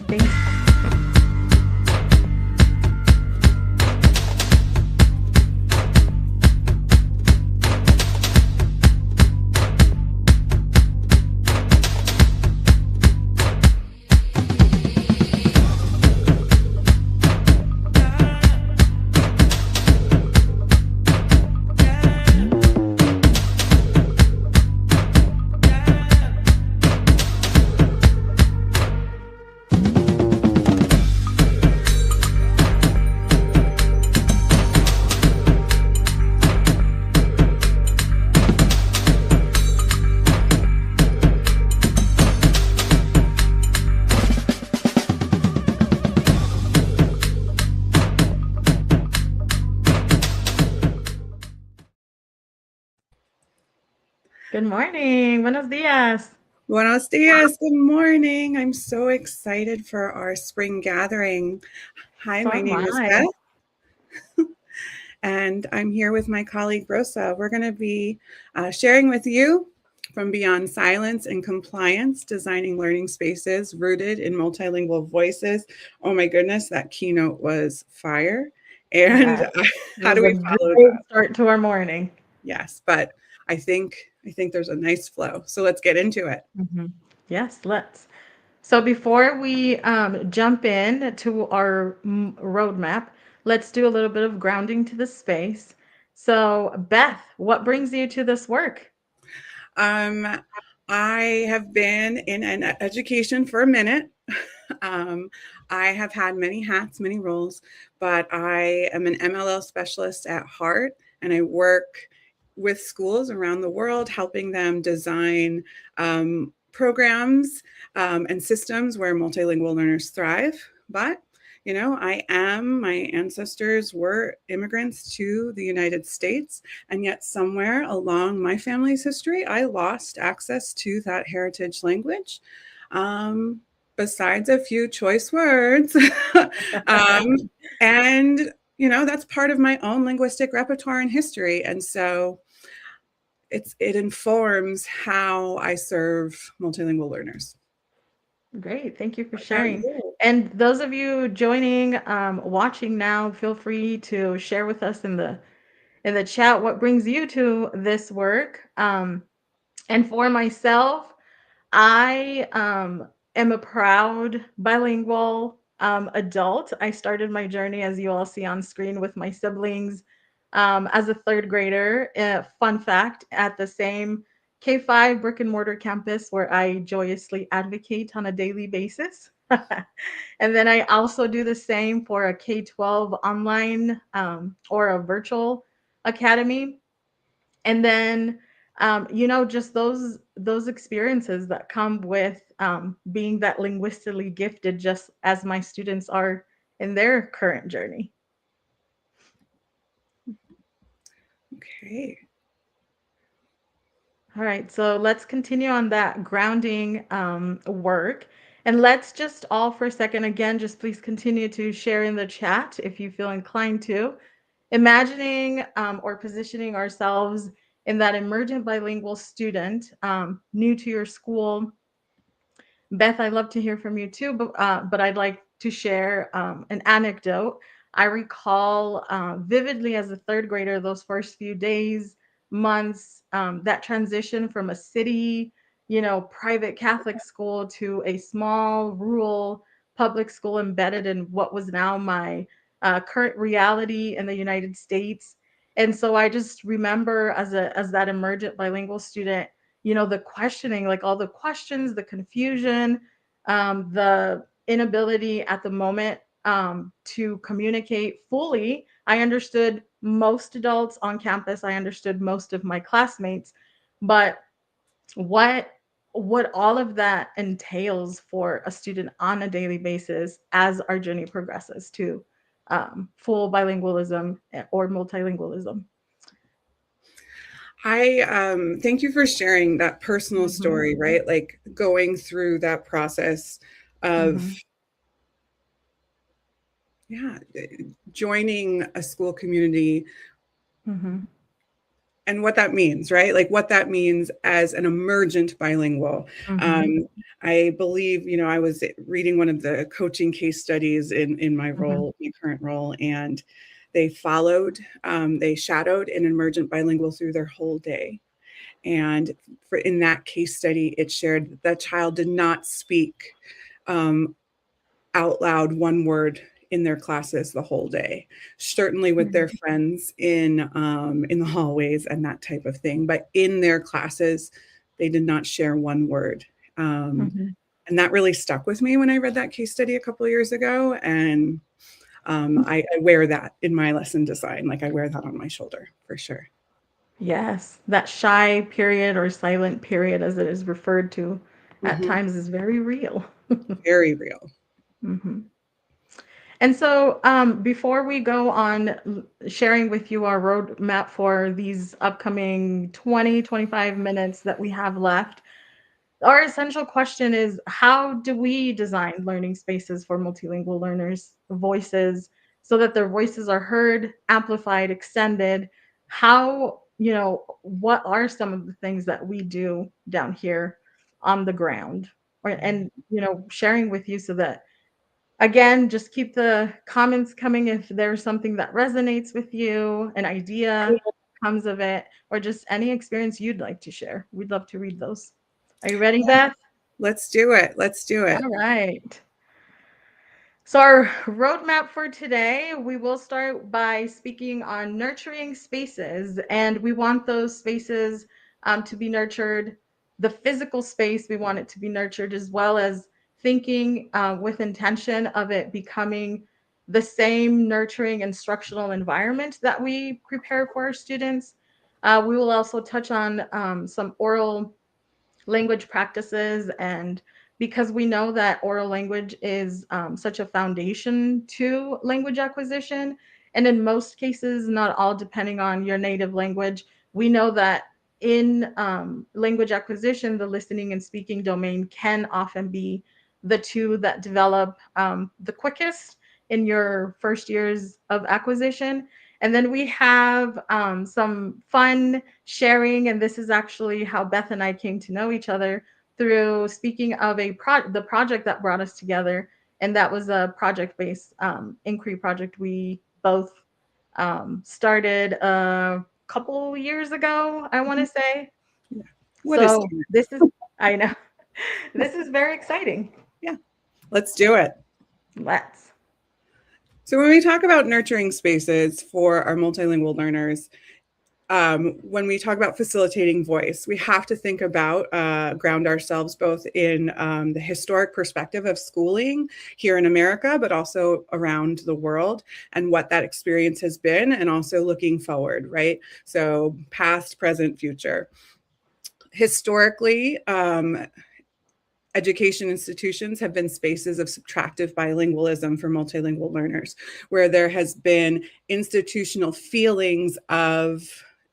Thanks. Good morning. Buenos dias. Buenos dias. Good morning. I'm so excited for our spring gathering. Hi, So my am name is I. Beth, and I'm here with my colleague Rosa. We're going to be sharing with you from Beyond Silence and Compliance, designing learning spaces rooted in multilingual voices. Oh my goodness, that keynote was fire. And Yes. It how was do a we follow great that? start to our morning. Yes, but I think there's a nice flow. So let's get into it. Yes, let's. So before we jump in to our roadmap, let's do a little bit of grounding to the space. So, Beth, what brings you to this work? Um, I have been in an education for a minute. Um, I have had many hats, many roles, but I am an MLL specialist at heart, and I work with schools around the world, helping them design programs and systems where multilingual learners thrive. But my ancestors were immigrants to the United States, and yet somewhere along my family's history, I lost access to that heritage language. Um, Besides a few choice words. um, and, that's part of my own linguistic repertoire and history. And so it informs how I serve multilingual learners. Great. Thank you for What about sharing. you? And those of you joining, watching now, feel free to share with us in the chat what brings you to this work. And for myself, I am a proud bilingual adult. I started my journey, as you all see on screen, with my siblings as a third grader. Fun fact, at the same K-5 brick and mortar campus where I joyously advocate on a daily basis. And then I also do the same for a K-12 online or a virtual academy. And then just those experiences that come with being that linguistically gifted, just as my students are in their current journey. Okay. All right, so let's continue on that grounding work. And let's just all for a second, again, just please continue to share in the chat if you feel inclined to. Imagining or positioning ourselves in that emergent bilingual student new to your school. Beth, I'd love to hear from you too, but I'd like to share an anecdote. I recall vividly as a third grader those first few days, months, that transition from a city, private Catholic school to a small rural public school embedded in what was now my current reality in the United States. And so I just remember as that emergent bilingual student, the questioning, like all the questions, the confusion, the inability at the moment to communicate fully. I understood most adults on campus, I understood most of my classmates, but what what all of that entails for a student on a daily basis as our journey progresses to full bilingualism or multilingualism. I thank you for sharing that personal Hmm. story, right? Like going through that process of, Hmm. yeah, joining a school community Hmm. and what that means, right? Like what that means as an emergent bilingual. Mhm. Um, I believe, I was reading one of the coaching case studies in my Mhm. role, my current role, and they shadowed an emergent bilingual through their whole day. And in that case study, it shared that the child did not speak um, out loud one word in their classes the whole day, certainly with their Mhm. friends in the hallways and that type of thing, but in their classes they did not share one word. um, Mhm. and that really stuck with me when I read that case study a couple of years ago. And I wear that in my lesson design, like I wear that on my shoulder for sure. Yes, that shy period or silent period, as it is referred to at Hmm. times, is very real. Very real. Mhm. And so, before we go on sharing with you our roadmap for these upcoming 20-25 minutes that we have left, our essential question is, how do we design learning spaces for multilingual learners' voices so that their voices are heard, amplified, extended? How, what are some of the things that we do down here on the ground? And, sharing with you so that, again, just keep the comments coming if there's something that resonates with you, an idea comes of it, or just any experience you'd like to share. We'd love to read those. Are you ready, Beth? Let's do it. Let's do it. All right. So, our roadmap for today, we will start by speaking on nurturing spaces, and we want those spaces to be nurtured. The physical space, we want it to be nurtured, as well as thinking with intention of it becoming the same nurturing instructional environment that we prepare for our students. We will also touch on some oral language practices, and because we know that oral language is such a foundation to language acquisition, and in most cases, not all, depending on your native language, we know that in language acquisition, the listening and speaking domain can often be the two that develop the quickest in your first years of acquisition. And then we have some fun sharing, and this is actually how Beth and I came to know each other, through speaking of the project that brought us together, and that was a project-based inquiry project we both started a couple years ago, I want to say. Yeah. What is So this is, I know, this is very exciting. Yeah, let's do it. Let's. So when we talk about nurturing spaces for our multilingual learners, when we talk about facilitating voice, we have to think about ground ourselves both in the historic perspective of schooling here in America, but also around the world, and what that experience has been, and also looking forward, right? So past, present, future. Historically, education institutions have been spaces of subtractive bilingualism for multilingual learners, where there has been institutional feelings of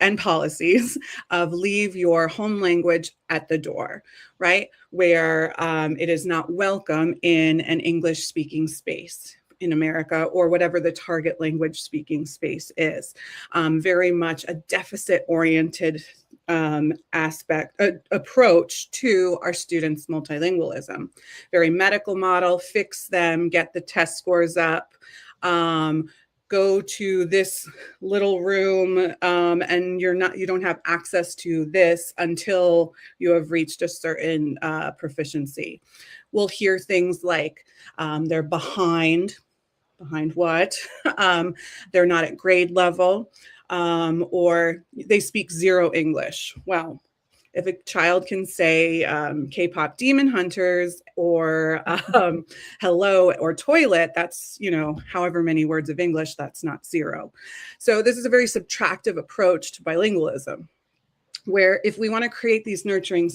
and policies of leave your home language at the door, right? Where it is not welcome in an English speaking space in America, or whatever the target language speaking space is. Very much a deficit oriented approach to our students' multilingualism. Very medical model, fix them, get the test scores up, go to this little room, and you don't have access to this until you have reached a certain proficiency. We'll hear things like they're behind what? um, they're not at grade level, or they speak zero English. Well, if a child can say K-pop Demon Hunters or hello or toilet, that's, however many words of English, that's not zero. So this is a very subtractive approach to bilingualism, where if we want to create these nurturing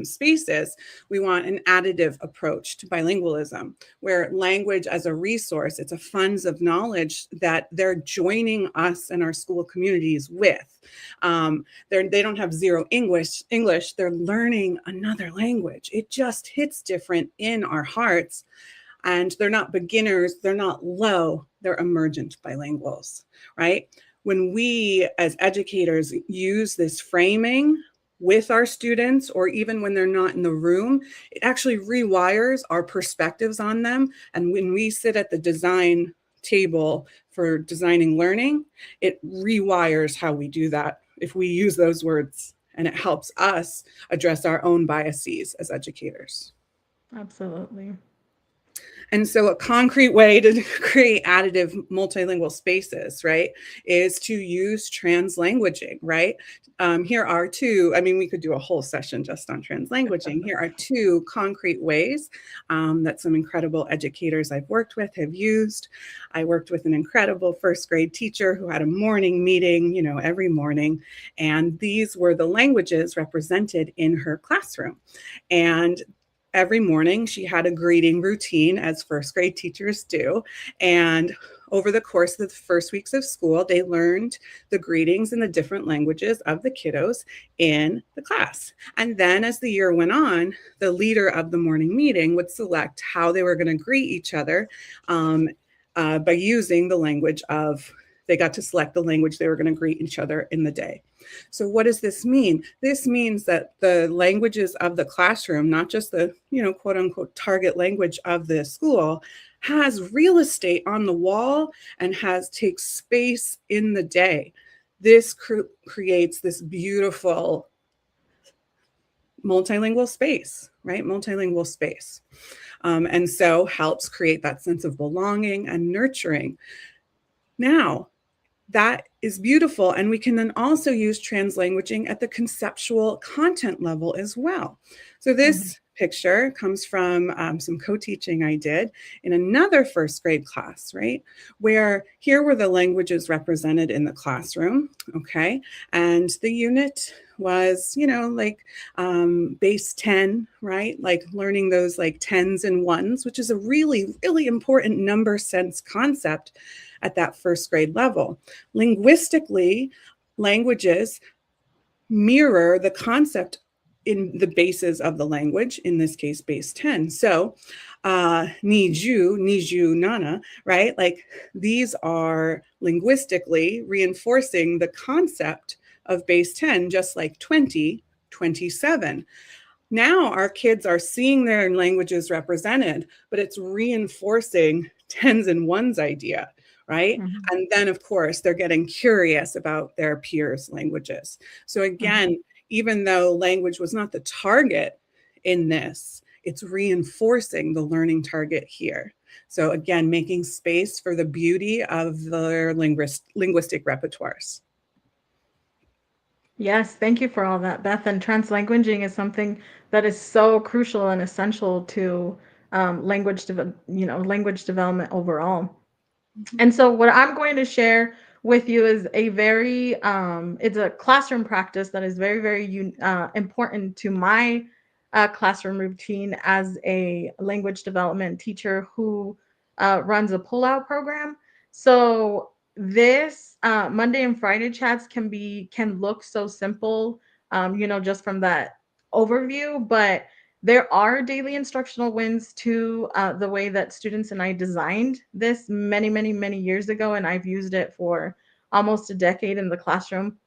spaces, we want an additive approach to bilingualism, where language as a resource, it's a funds of knowledge that they're joining us and our school communities with. They don't have zero English, they're learning another language. It just hits different in our hearts. And they're not beginners, they're not low, they're emergent bilinguals, right? when we as educators use this framing with our students, or even when they're not in the room, it actually rewires our perspectives on them. And when we sit at the design table for designing learning, it rewires how we do that if we use those words, and it helps us address our own biases as educators. Absolutely. And so, a concrete way to create additive multilingual spaces, right, is to use translanguaging, right? Here are two, I mean, we could do a whole session just on translanguaging. Here are two concrete ways that some incredible educators I've worked with have used. I worked with an incredible first grade teacher who had a morning meeting, every morning. And these were the languages represented in her classroom. And every morning she had a greeting routine, as first grade teachers do. And over the course of the first weeks of school, they learned the greetings in the different languages of the kiddos in the class. And then as the year went on, the leader of the morning meeting would select how they were going to greet each other by using the language of, they got to select the language they were going to greet each other in the day. So what does this mean? This means that the languages of the classroom, not just the, quote unquote target language of the school, has real estate on the wall and takes space in the day. This creates this beautiful multilingual space, right? Multilingual space. And so helps create that sense of belonging and nurturing. Now, that is beautiful. And we can then also use translanguaging at the conceptual content level as well. So this picture comes from some co-teaching I did in another first grade class, right? Where here were the languages represented in the classroom, okay? And the unit was, base 10, right? Like learning those like tens and ones, which is a really, really important number sense concept at that first grade level. Linguistically, languages mirror the concept in the bases of the language, in this case, base 10. So, niju, nana, right? Like these are linguistically reinforcing the concept of base 10, just like 20, 27. Now our kids are seeing their languages represented, but it's reinforcing tens and ones idea, right? Mm-hmm. And then, of course, they're getting curious about their peers' languages. So again, even though language was not the target in this, it's reinforcing the learning target here. So again, making space for the beauty of their linguistic repertoires. Yes, thank you for all that, Beth. And translanguaging is something that is so crucial and essential to language development overall. And so what I'm going to share with you is a very it's a classroom practice that is very, very important to my classroom routine as a language development teacher who runs a pull-out program. So this Monday and Friday chats can look so simple, just from that overview, but there are daily instructional wins to the way that students and I designed this many, many, many years ago, and I've used it for almost a decade in the classroom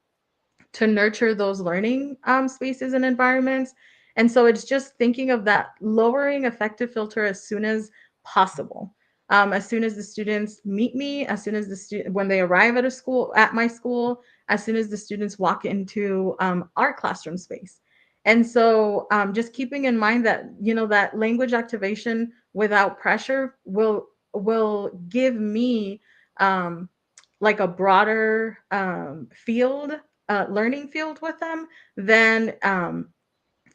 to nurture those learning spaces and environments. And so it's just thinking of that lowering affective filter as soon as possible. As soon as the students meet me, as soon as when they arrive at my school, as soon as the students walk into our classroom space. And so just keeping in mind that, that language activation without pressure will give me like a broader learning field with them than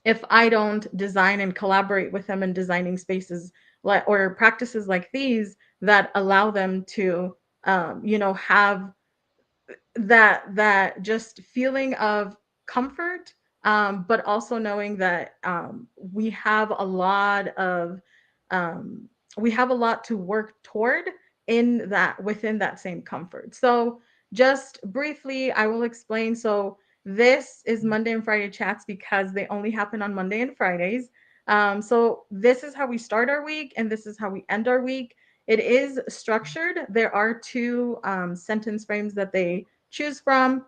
if I don't design and collaborate with them in designing spaces or practices like these that allow them to have that just feeling of comfort, but also knowing that um, we have a lot to work toward in that within that same comfort. So just briefly, I will explain. So this is Monday and Friday chats because they only happen on Monday and Fridays. So this is how we start our week, and this is how we end our week. It is structured. There are two sentence frames that they choose from.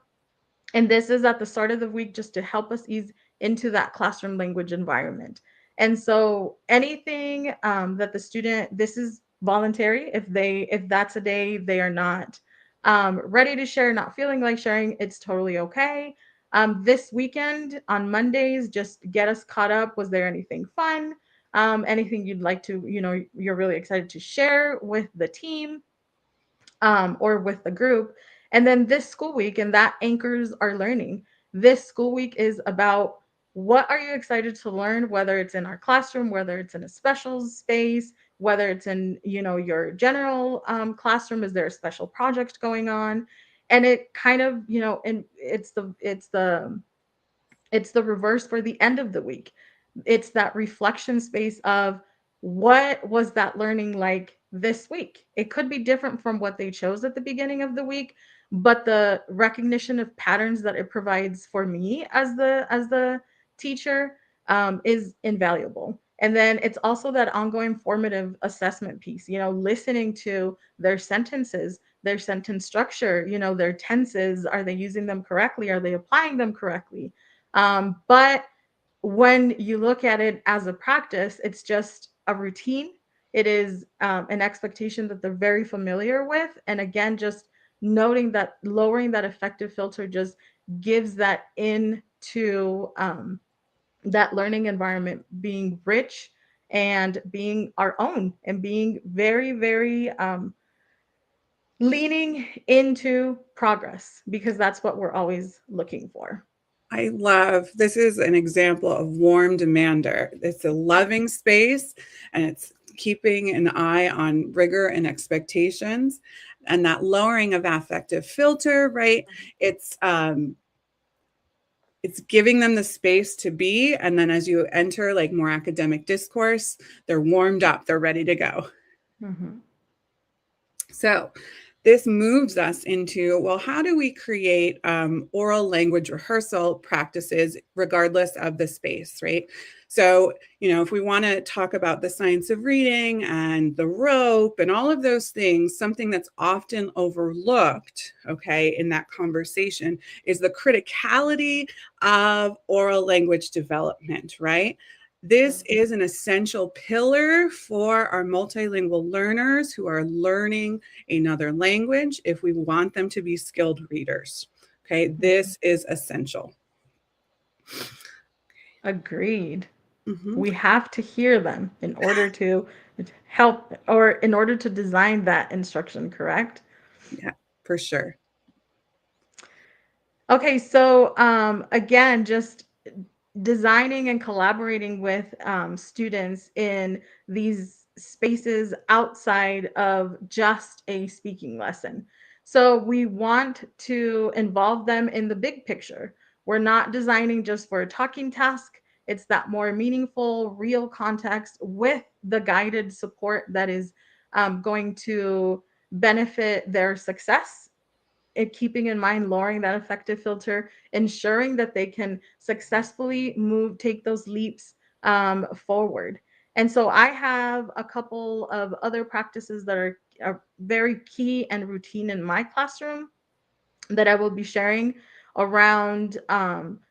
And this is at the start of the week just to help us ease into that classroom language environment. And so anything that the student, this is voluntary. If that's a day they are not ready to share, not feeling like sharing, it's totally okay. This weekend on Mondays, just get us caught up. Was there anything fun? Anything you'd like to, you're really excited to share with the team? Or with the group. And then this school week, and that anchors our learning. This school week is about what are you excited to learn, whether it's in our classroom, whether it's in a special space, whether it's in your general classroom. Is there a special project going on? And it kind of and it's the reverse for the end of the week. It's that reflection space of what was that learning like this week? It could be different from what they chose at the beginning of the week, but the recognition of patterns that it provides for me as the teacher is invaluable. And then it's also that ongoing formative assessment piece, listening to their sentences, their sentence structure, their tenses. Are they using them correctly? Are they applying them correctly? But when you look at it as a practice, it's just a routine. It is an expectation that they're very familiar with. And again, just noting that lowering that effective filter just gives that into that learning environment being rich and being our own and being very, very leaning into progress because that's what we're always looking for. I love this is an example of warm demander. It's a loving space and it's keeping an eye on rigor and expectations and that lowering of affective filter, right? It's um it's giving them the space to be, and then as you enter like more academic discourse, they're warmed up, they're ready to go. Mm-hmm. So this moves us into, well, how do we create oral language rehearsal practices regardless of the space, right? So, if we want to talk about the science of reading and the rope and all of those things, something that's often overlooked, okay, in that conversation is the criticality of oral language development, right? This is an essential pillar for our multilingual learners who are learning another language if we want them to be skilled readers. Okay, this is essential. Agreed. Mm-hmm. We have to hear them in order to help or in order to design that instruction, correct? Yeah, for sure. Okay, so again, just designing and collaborating with students in these spaces outside of just a speaking lesson. So we want to involve them in the big picture. We're not designing just for a talking task. It's that more meaningful, real context with the guided support that is going to benefit their success, and keeping in mind lowering that effective filter, ensuring that they can successfully take those leaps forward. And so I have a couple of other practices that are very key and routine in my classroom that I will be sharing around.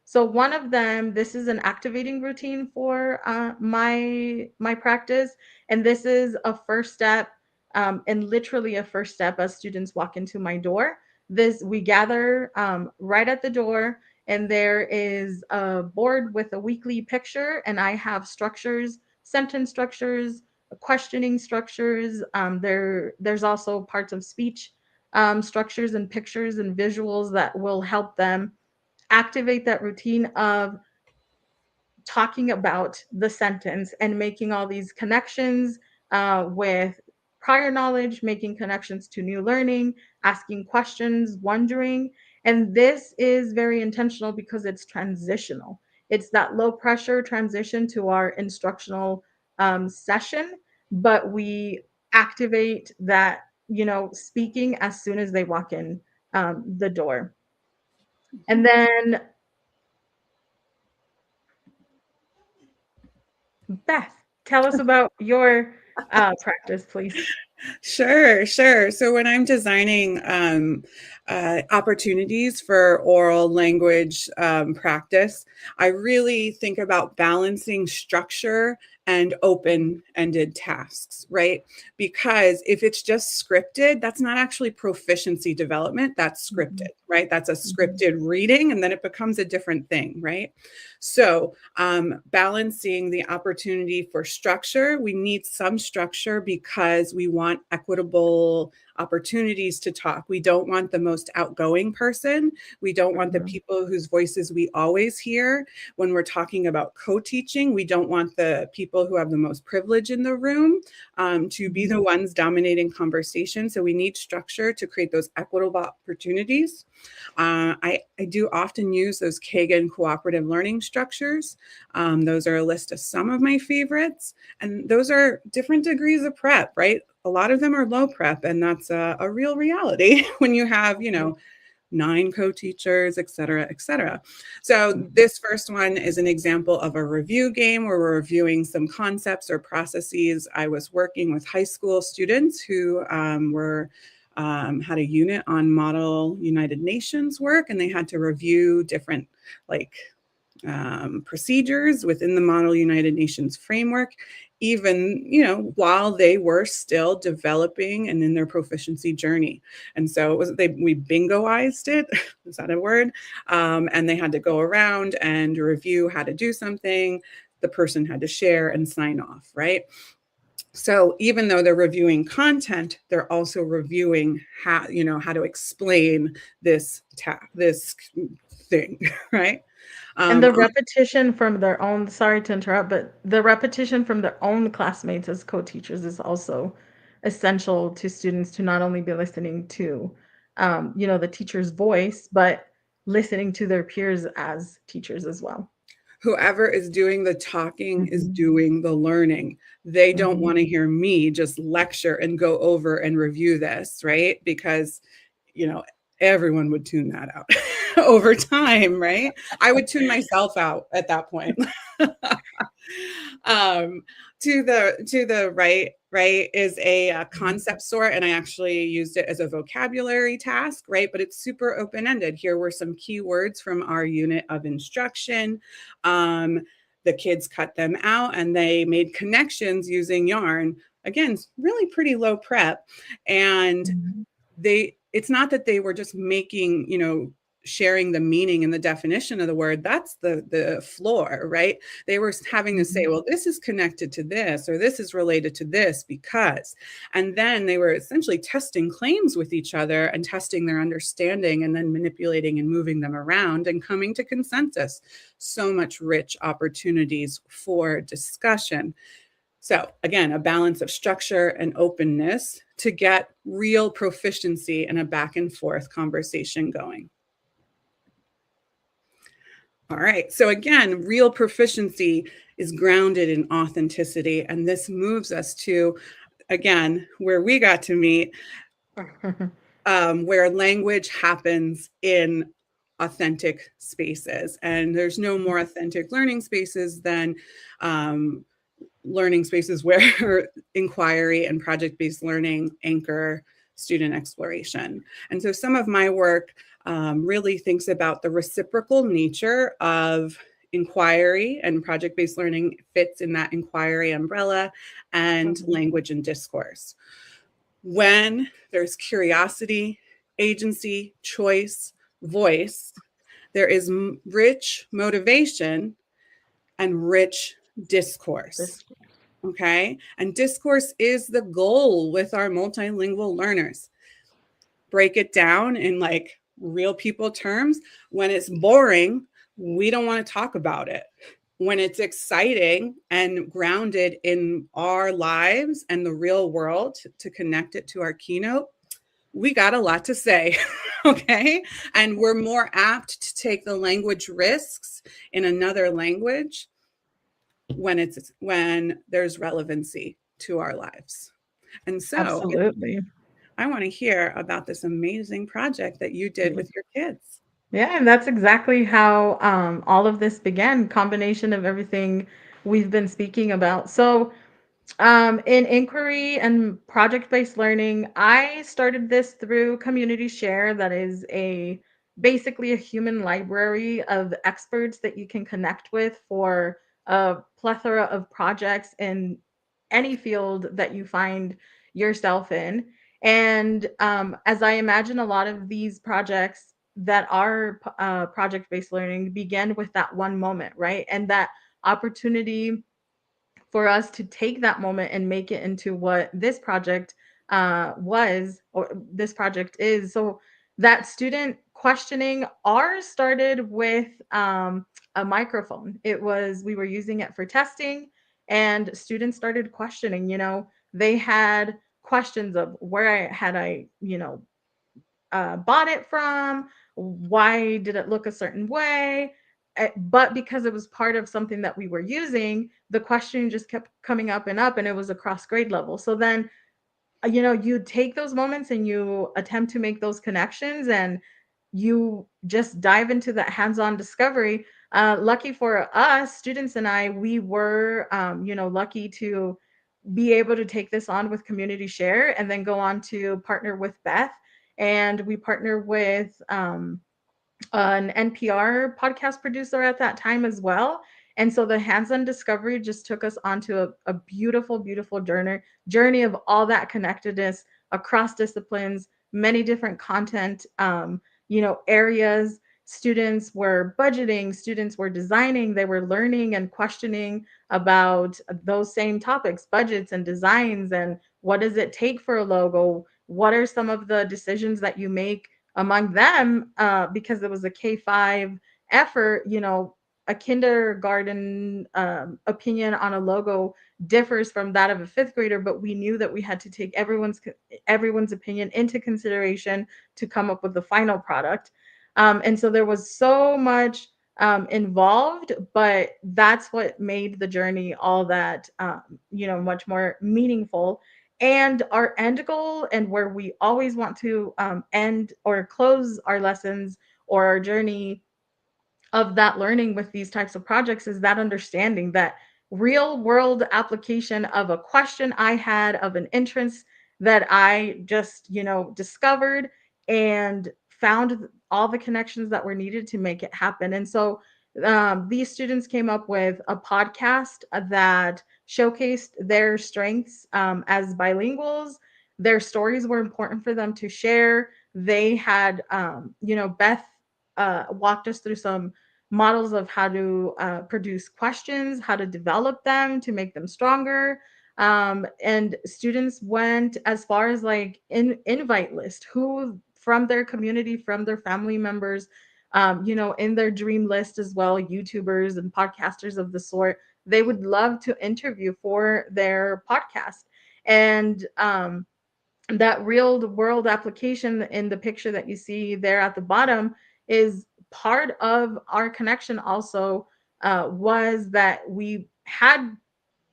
So one of them, this is an activating routine for my practice, and this is a first step, and literally a first step as students walk into my door. This we gather right at the door, and there is a board with a weekly picture, and I have structures, sentence structures, questioning structures. There's also parts of speech structures and pictures and visuals that will help them activate that routine of talking about the sentence and making all these connections with prior knowledge, making connections to new learning, asking questions, wondering. And this is very intentional because it's transitional. It's that low pressure transition to our instructional session, but we activate that, speaking as soon as they walk in the door. And then, Beth, tell us about your practice, please. Sure, sure. So when I'm designing opportunities for oral language practice, I really think about balancing structure and open ended tasks, right? Because if it's just scripted, that's not actually proficiency development, that's Mhm, scripted, right? That's a mhm, scripted reading, and then it becomes a different thing, right? So, balancing the opportunity for structure, we need some structure because we want equitable opportunities to talk. We don't want the most outgoing person. We don't want the mhm, people whose voices we always hear. When we're talking about co teaching, we don't want the people who have the most privilege in the room to be mhm. the ones dominating conversation. So we need structure to create those equitable opportunities. I do often use those Kagan cooperative learning structures. Those are a list of some of my favorites. And those are different degrees of prep, right? A lot of them are low prep, and that's a real reality when you have, 9 co-teachers, et cetera, et cetera. So Mhm. this first one is an example of a review game where we're reviewing some concepts or processes. I was working with high school students who had a unit on Model United Nations work, and they had to review different like procedures within the Model United Nations framework, even while they were still developing and in their proficiency journey. And so we bingoized it. Is that a word? And they had to go around and review how to do something. The person had to share and sign off, right? So even though they're reviewing content, they're also reviewing how to explain this thing, right? And Um, the repetition from their own, sorry to interrupt, but the repetition from their own classmates as co-teachers is also essential to students to not only be listening to, the teacher's voice, but listening to their peers as teachers as well. Whoever is doing the talking is Mhm, doing the learning. They don't mhm, want to hear me just lecture and go over and review this, right? Because, you know, everyone would tune that out over time, right? I would tune myself out at that point. um, to the right is a mhm, concept sort, and I actually used it as a vocabulary task, right? But it's super open ended. Here were some keywords from our unit of instruction. Um, the kids cut them out and they made connections using yarn. Again, really pretty low prep, and mhm, it's not that they were just making, sharing the meaning and the definition of the word. That's the floor, right? They were having to say, mhm. well, this is connected to this, or this is related to this because. And then they were essentially testing claims with each other and testing their understanding and then manipulating and moving them around and coming to consensus. So much rich opportunities for discussion. So, again, a balance of structure and openness to get real proficiency and a back and forth conversation going. All right. So, again, real proficiency is grounded in authenticity. And this moves us to, again, where we got to meet, where language happens in authentic spaces. And there's no more authentic learning spaces than um, learning spaces where inquiry and project-based learning anchor student exploration. And so some of my work really thinks about the reciprocal nature of inquiry, and project-based learning fits in that inquiry umbrella, and Mhm. language and discourse. When there's curiosity, agency, choice, voice, there is rich motivation and rich discourse. This Okay. And discourse is the goal with our multilingual learners. Break it down in like real people terms. When it's boring, we don't want to talk about it. When it's exciting and grounded in our lives and the real world to connect it to our keynote, we got a lot to say. Okay. And we're more apt to take the language risks in another language when there's relevancy to our lives. And so absolutely. I want to hear about this amazing project that you did Yeah. with your kids. Yeah, and that's exactly how all of this began, combination of everything we've been speaking about. So, In inquiry and project-based learning, I started this through Community Share. That is a basically a human library of experts that you can connect with for a plethora of projects in any field that you find yourself in. And as I imagine, a lot of these projects that are project-based learning begin with that one moment, right? And that opportunity for us to take that moment and make it into what this project was, or this project is. So that student questioning, ours started with a microphone. It was, we were using it for testing, and students started questioning. They had questions of where I bought it from, why did it look a certain way. But because it was part of something that we were using, the question just kept coming up and up, and it was across grade level. So then, you take those moments and you attempt to make those connections, and you just dive into that hands-on discovery. Lucky for us, students and I, we were, lucky to be able to take this on with Community Share and then go on to partner with Beth. And we partner with an NPR podcast producer at that time as well. And so the hands-on discovery just took us onto a beautiful, beautiful journey of all that connectedness across disciplines, many different content, areas. Students were budgeting, students were designing, they were learning and questioning about those same topics, budgets and designs, and what does it take for a logo? What are some of the decisions that you make among them, because it was a K-5 effort. A kindergarten opinion on a logo differs from that of a fifth grader, but we knew that we had to take everyone's opinion into consideration to come up with the final product. And so there was so much involved, but that's what made the journey all that much more meaningful. And our end goal, and where we always want to end or close our lessons or our journey of that learning with these types of projects, is that understanding that real world application of a question I had, of an interest that I just discovered, and found all the connections that were needed to make it happen. And so these students came up with a podcast that showcased their strengths as bilinguals. Their stories were important for them to share. They had Beth walked us through some models of how to produce questions, how to develop them to make them stronger. And students went as far as like invite list, who from their community, from their family members, in their dream list as well, YouTubers and podcasters of the sort, they would love to interview for their podcast. And that real world application in the picture that you see there at the bottom is part of our connection also. Was that we had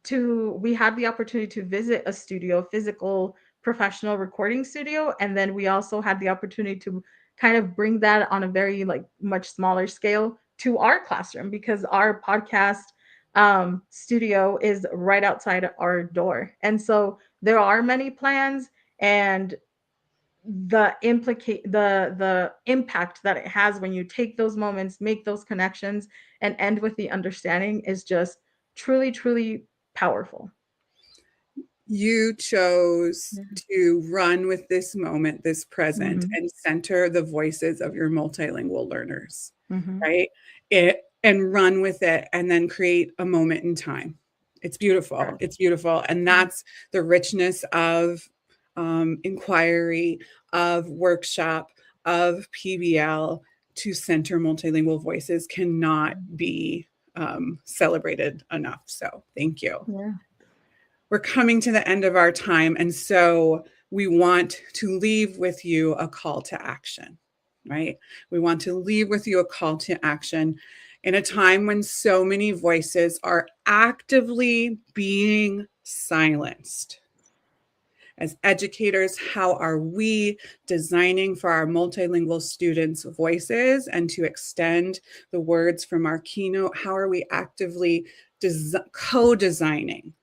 the opportunity to visit a studio, physical professional recording studio, and then we also had the opportunity to kind of bring that on a very like much smaller scale to our classroom, because our podcast studio is right outside our door. And so there are many plans, and the impact that it has when you take those moments, make those connections, and end with the understanding is just truly, truly powerful. You chose Yeah. to run with this moment, this present, Mhm. and center the voices of your multilingual learners, Mhm. right? And run with it, and then create a moment in time. It's beautiful. Correct. It's beautiful. And that's the richness of inquiry, of workshop, of PBL. To center multilingual voices cannot be celebrated enough. So thank you. Yeah. We're coming to the end of our time. And so we want to leave with you a call to action, right? We want to leave with you a call to action in a time when so many voices are actively being silenced. As educators, how are we designing for our multilingual students' voices, and to extend the words from our keynote? How are we actively co designing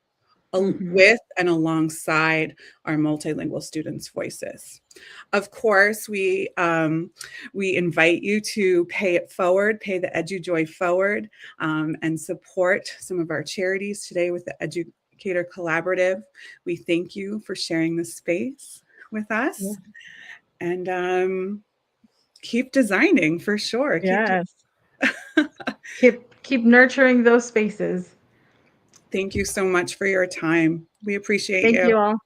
Mhm. with and alongside our multilingual students' voices. Of course, we invite you to pay it forward, pay the EduJoy forward, and support some of our charities today with the Educator Collaborative. We thank you for sharing this space with Yeah. us, and keep designing for sure. Yes. Keep nurturing those spaces. Thank you so much for your time. We appreciate Thank you. you all.